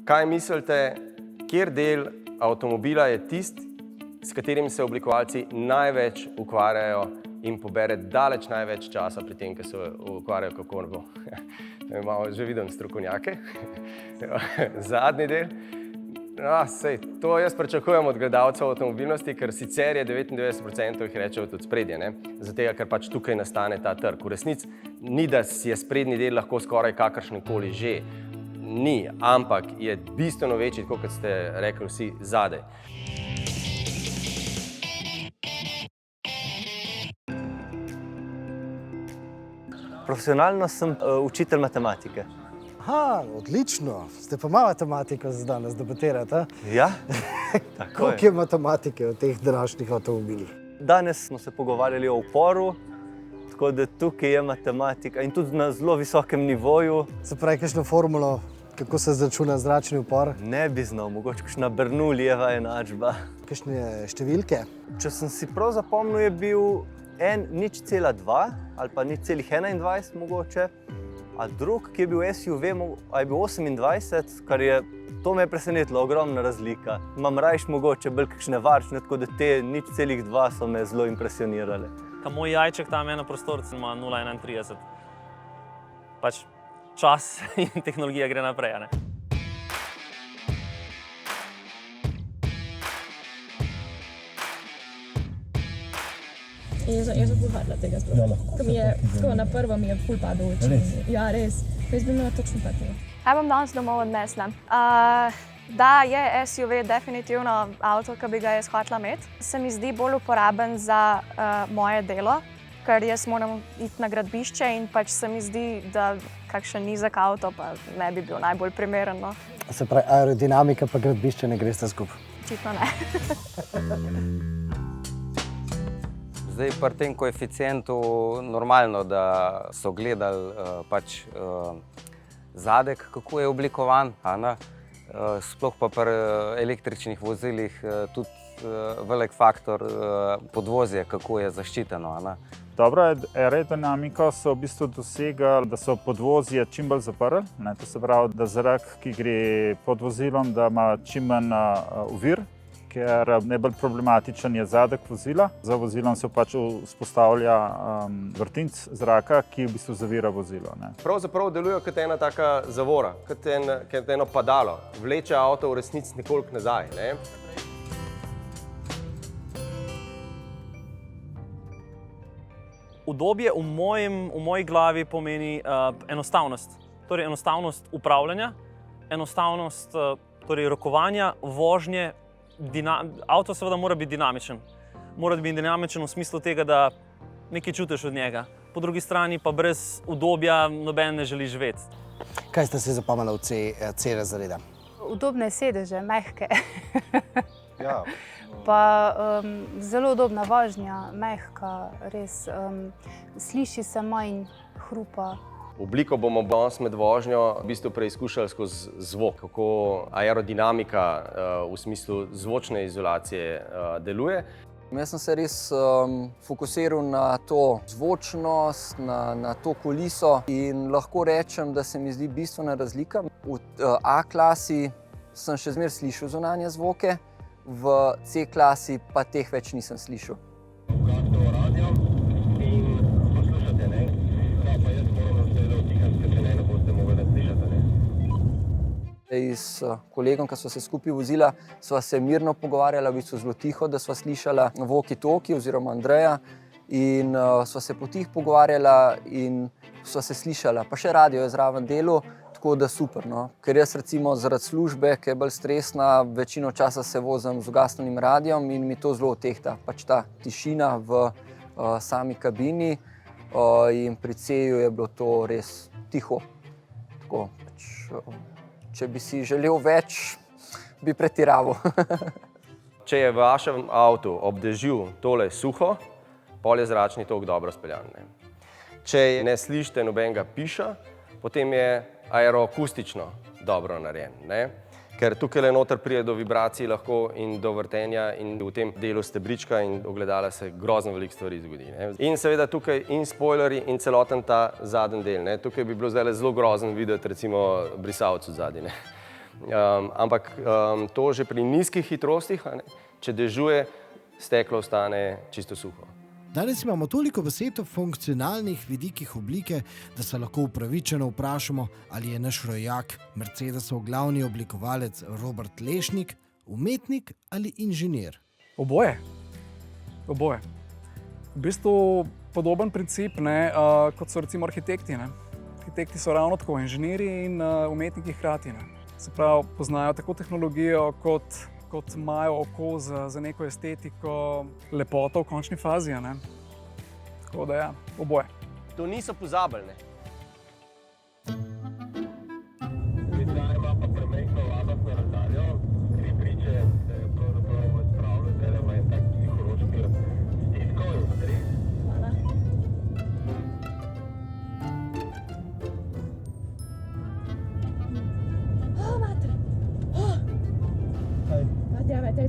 Kaj mislite, kjer del avtomobila je tisti, s katerim se oblikovalci največ ukvarjajo in pobere daleč največ časa pri tem, ki se ukvarjajo, kako bo. Že vidim strokovnjake. Zadnji del. To jaz pričakujem od gledalcev avtomobilnosti, ker sicer je 99% jih rečejo tudi spredje, zato ker pač tukaj nastane ta trk. V resnici ni, da je sprednji del lahko skoraj kakršenkoli že. Ni, ampak je bistveno večji, tako kot ste rekli vsi, zadaj. Profesionalno sem učitelj matematike. Aha, odlično. Ste pa malo matematiko za danes debatirati, a? Ja, tako Koliko je matematike v teh današnjih avtomobilih? Danes smo se pogovarjali o uporu, tako da tukaj je matematika in tudi na zelo visokem nivoju. Se pravi, kakšno formulo, kako se izračuna zračni upor? Ne bi znal, mogoče kakšna Bernoullijeva enačba. Kakšne številke? Če sem si prav zapomnil, je bil 0,2 ali pa 0,21 mogoče. A drug, ki je bil SUV, je bil 28, kar je, to me je presenetilo, ogromna razlika. Imam rajš mogoče bolj kakšne varčne, tako da te 0,2 so me zelo impresionirale. Ta moj jajček tam na prostorcu ima 0,31. Pač čas in tehnologija gre naprej, ne? Jaz sem pohvatila tega sploh. Ko mi je, tako na prvo mi je ful padel v oči. Ja, res. Jaz bi imela točno tako. Kaj bom danes domov odnesla? Da, je SUV definitivno avto, ki bi ga jaz hotela imeti. Se mi zdi bolj uporaben za moje delo, ker jaz moram iti na gradbišče in pač se mi zdi, da kakšen nizek avto pa ne bi bil najbolj primeren. No. Se pravi, aerodinamika pa gradbišče ne gresta skupaj? Očitno ne. Zdaj, pri tem koeficientu normalno, da so gledali pač zadek, kako je oblikovan, sploh pa pri električnih vozilih tudi velik faktor podvozje, kako je zaščiteno. Dobro, aerodinamiko so v bistvu dosegali, da so podvozje čim bolj zaprli. To se pravi, da zrak, ki gre pod vozilom, da ima čim manj ovir, ker najbolj problematičen je zadek vozila. Za vozilom se pač vzpostavlja vrtinec zraka, ki v bistvu zavira vozilo. Pravzaprav deluje kot ena taka zavora, kot eno padalo. Vleče avto v resnici nekoliko nazaj. Udobje v moji glavi pomeni enostavnost. Torej enostavnost upravljanja, enostavnost rokovanja, vožnje. Avto seveda mora biti dinamičen. Mora biti dinamičen v smislu tega, da nekaj čutiš od njega. Po drugi strani pa brez udobja noben ne želi živeti. Kaj ste si zapomnili v C razreda? Udobne sedeže, mehke. Ja. Pa zelo udobna vožnja, mehka, res. Sliši se manj hrupa. Obliko bomo danes med vožnjo v bistvu preizkušali skozi zvok, kako aerodinamika v smislu zvočne izolacije deluje. Jaz sem se res fokusiral na to zvočnost, na to kuliso in lahko rečem, da se mi zdi bistvena razlika. V A-klasi sem še zmeraj slišal zunanje zvoke, v C-klasi pa teh več nisem slišal. S kolegom, ki sva se skupaj vozila, sva se mirno pogovarjala, v bistvu zelo tiho, da sva slišala walkie-talkie oziroma Andreja in sva se potih pogovarjala in sva se slišala. Pa še radio je zraven delu, tako da super. Ker jaz recimo zaradi službe, ki je bolj stresna, večino časa se vozim z ugasnjenim radiom in mi to zelo odtehta. Pač ta tišina v sami kabini in pri C-ju je bilo to res tiho. Tako, pač, če bi si želel več, bi pretiraval. Če je v vašem avtu ob dežju tole suho, pol je zračni tok dobro speljan. Če ne slišite nobenega piša, potem je aeroakustično dobro narejen. Ker tukaj noter pride do vibracij lahko in do vrtenja in v tem delu stebrička in ogledala se grozno veliko stvari zgodi. In seveda tukaj in spoilerji in celoten ta zadnji del. Tukaj bi bilo zdaj zelo grozno videti recimo brisalec od zadnji. Ampak to že pri nizkih hitrostih, če dežuje, steklo ostane čisto suho. Danes imamo toliko besed o funkcionalnih vidikih oblike, da se lahko upravičeno vprašamo, ali je naš rojak Mercedesov glavni oblikovalec Robert Lešnik, umetnik ali inženir. Oboje. Oboje. V bistvu podoben princip, kot so recimo arhitekti. Arhitekti so ravno tako inženirji in umetniki hkrati. Se pravi, poznajo tako tehnologijo, kot imajo oko za neko estetiko, lepoto v končni fazi. Tako da ja, oboje. To niso pozabili.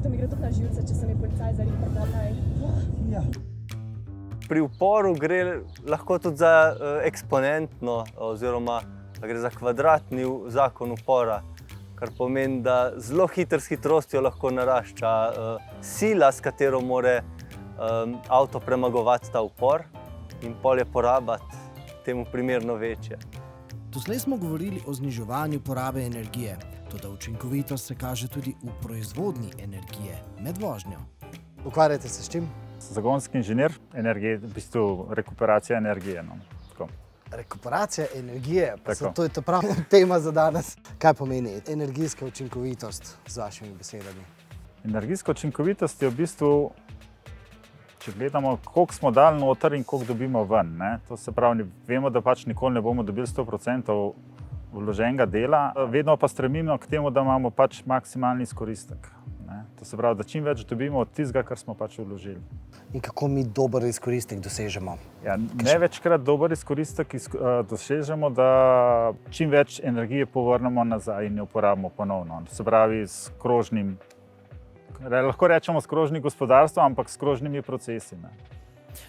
To mi gre tudi na živce, če se mi policaj zaradi prepota. Pri uporu gre lahko tudi za eksponentno, oziroma da gre za kvadratni zakon upora, kar pomeni, da zelo hitro s hitrostjo lahko narašča sila, s katero more avto premagovati ta upor, in pol je poraba temu primerno večja. Doslej smo govorili o zniževanju porabe energije, toda učinkovitost se kaže tudi v proizvodnji energije med vožnjo. Ukvarjate se s čim? Zagonski inženir, v bistvu rekuperacija energije. Rekuperacija energije, to je ta prava tema za danes. Kaj pomeni energijska učinkovitost z vašimi besedami? Energijska učinkovitost je v bistvu, če gledamo, koliko smo dali noter in koliko dobimo ven. To se pravi, vemo, da pač nikoli ne bomo dobili 100% vloženega dela, vedno pa stremimo k temu, da imamo pač maksimalni izkoristek. To se pravi, da čim več dobimo od tistega, kar smo pač vložili. In kako mi dober izkoristek dosežemo? Ja, največkrat dober izkoristek dosežemo, da čim več energije povrnemo nazaj in jo uporabimo ponovno. To se pravi, s krožnim, lahko rečemo s krožnim gospodarstvom, ampak s krožnimi procesi.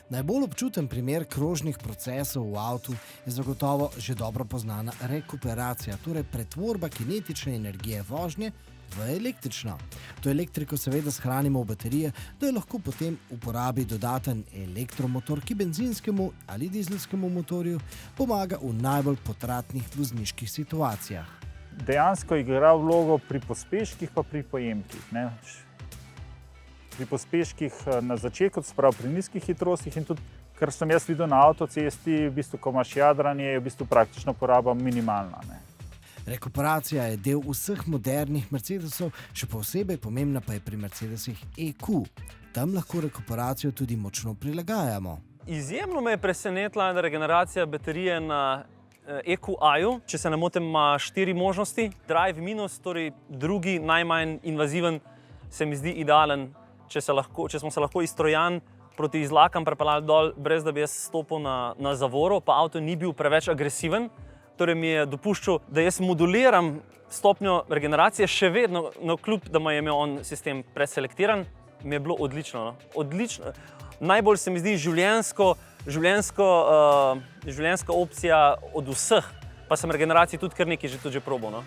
Najbolj občuten primer krožnih procesov v avtu je zagotovo že dobro poznana rekuperacija, torej pretvorba kinetične energije vožnje v električno. To elektriko seveda shranimo v baterije, da jo lahko potem uporabi dodaten elektromotor, ki benzinskemu ali dizelskemu motorju pomaga v najbolj potratnih vozniških situacijah. Dejansko igra vlogo pri pospeških pa pri pojemkih. Pri pospeških na začetku, se pravi pri nizkih hitrostih, in tudi, kar sem jaz videl na avtocesti, v bistvu, ko imaš jadranje, je v bistvu praktično poraba minimalna. Rekuperacija je del vseh modernih Mercedesov, še posebej pomembna pa je pri Mercedesih EQ. Tam lahko rekuperacijo tudi močno prilagajamo. Izjemno me je presenetila regeneracija baterije na EQ-aju. Če se ne motim, ima 4 možnosti. Drive minus, torej drugi, najmanj invaziven, se mi zdi idealen. Če smo se lahko iz Trojan proti izlakam prepeljali dol, brez da bi jaz stopil na zavoro, pa avto ni bil preveč agresiven, torej mi je dopuščal, da jaz moduliram stopnjo regeneracije, še vedno, kljub da je imel on sistem preselektiran, mi je bilo odlično. Odlično. Najbolj se mi zdi življenjska opcija od vseh, pa sem regeneraciji tudi kar nekaj že probal.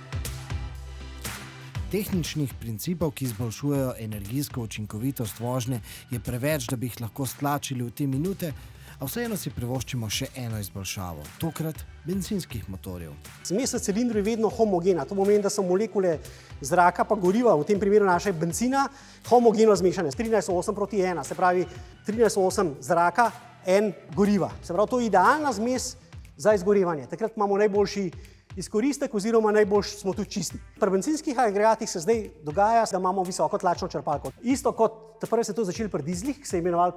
Tehničnih principov, ki izboljšujejo energijsko učinkovitost vožnje, je preveč, da bi jih lahko stlačili v te minute, a vseeno si privoščimo še eno izboljšavo, tokrat bencinskih motorjev. Zmes v cilindru je vedno homogena, to pomeni, da so molekule zraka pa goriva, v tem primeru naše benzina, homogeno zmešane, 13:8:1, se pravi 13:8 zraka, 1 goriva. Se pravi, to je idealna zmes za izgorevanje. Takrat imamo najboljši izkoristek oziroma najbolj smo tudi čisti. Pri bencinskih agregatih se zdaj dogaja, da imamo visoko tlačno črpalko. Isto kot prvi se to začeli pri dizlih, ki se je imenoval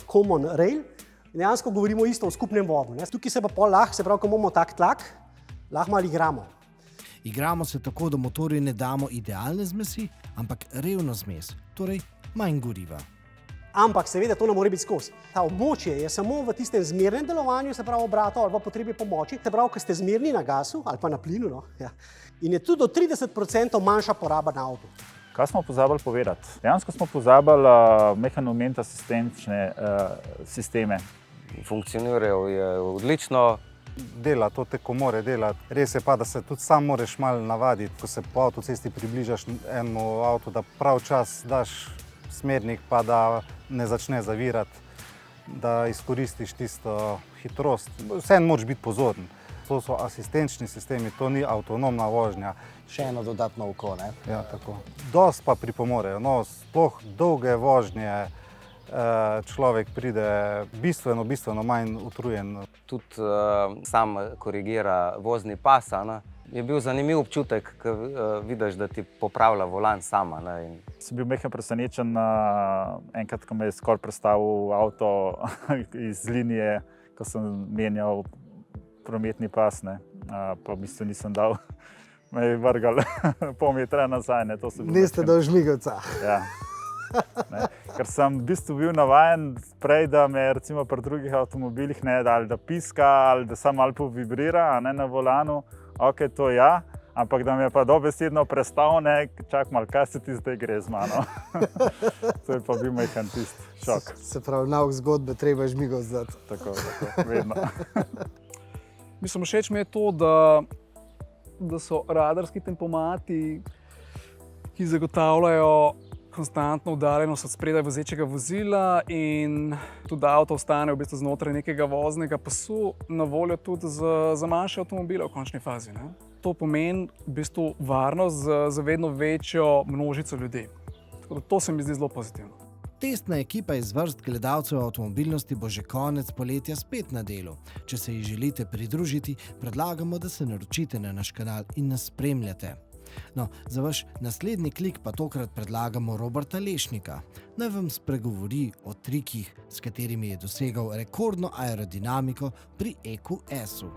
Common Rail. Dejansko govorimo isto o skupnem vodu. Tukaj se pa pol lahko, se pravi, ko imamo tak tlak, lahko malo igramo. Igramo se tako, da motorju ne damo idealne zmesi, ampak revno zmes, torej manj goriva. Ampak seveda to ne more biti skozi. Ta območje je samo v tistem zmernem delovanju, se pravi obratov ali pa potrebi pomoči, se pravi, ko ste zmerni na gasu ali pa na plinu, in je tudi do 30% manjša poraba na avtu. Kaj smo pozabili povedati? Dejansko smo pozabili mehaniment asistenčne sisteme. Funkcionirajo je odlično, dela to te komore delati. Res je pa, da se tudi sam moraš malo navaditi, ko se po avtocesti približaš enemu avtu, da prav čas daš smernik, pa da ne začne zavirati, da izkoristiš tisto hitrost. Vseeno moraš biti pozoren. To so asistenčni sistemi, to ni avtonomna vožnja. Še eno dodatno oko, ne? Ja, tako. Dosti pa pripomorejo. No, sploh dolge vožnje človek pride bistveno manj utrujen. Tudi sam korigira vozni pas. Je bil zanimiv občutek, ko vidiš, da ti popravlja volan sama. Sem bil mehko presenečen, enkrat, ko me je skoraj prestavil avto iz linije, ko sem menjal prometni pas, pa v bistvu nisem dal, me je vrgal pol metra nazaj. Niste dal žmigavca. Ja. Ker sem v bistvu bil navajen prej, da me recimo pri drugih avtomobilih ali da piska, ali da samo malo povibrira na volanu. Ok, to ja, ampak da me je pa dobesedno prestal, čak malo, kaj se ti zdaj gre z mano. To je pa bil majhen tisti šok. Se pravi, nauk zgodbe treba žmigavc dati. Tako, vedno. Mislim, všeč mi je to, da so radarski tempomati, ki zagotavljajo konstantno udarjenost od spredaj vozečega vozila in tudi avto ostane v bistvu znotraj nekega voznega pasu na voljo tudi za manjše avtomobile v končni fazi. To pomeni v bistvu varnost za vedno večjo množico ljudi. Tako da to se mi zdi zelo pozitivno. Testna ekipa iz vrst gledalcev avtomobilnosti bo že konec poletja spet na delu. Če se ji želite pridružiti, predlagamo, da se naročite na naš kanal in nas spremljate. No, za vaš naslednji klik pa tokrat predlagamo Roberta Lešnika. Naj vam spregovori o trikih, s katerimi je dosegal rekordno aerodinamiko pri EQS-u.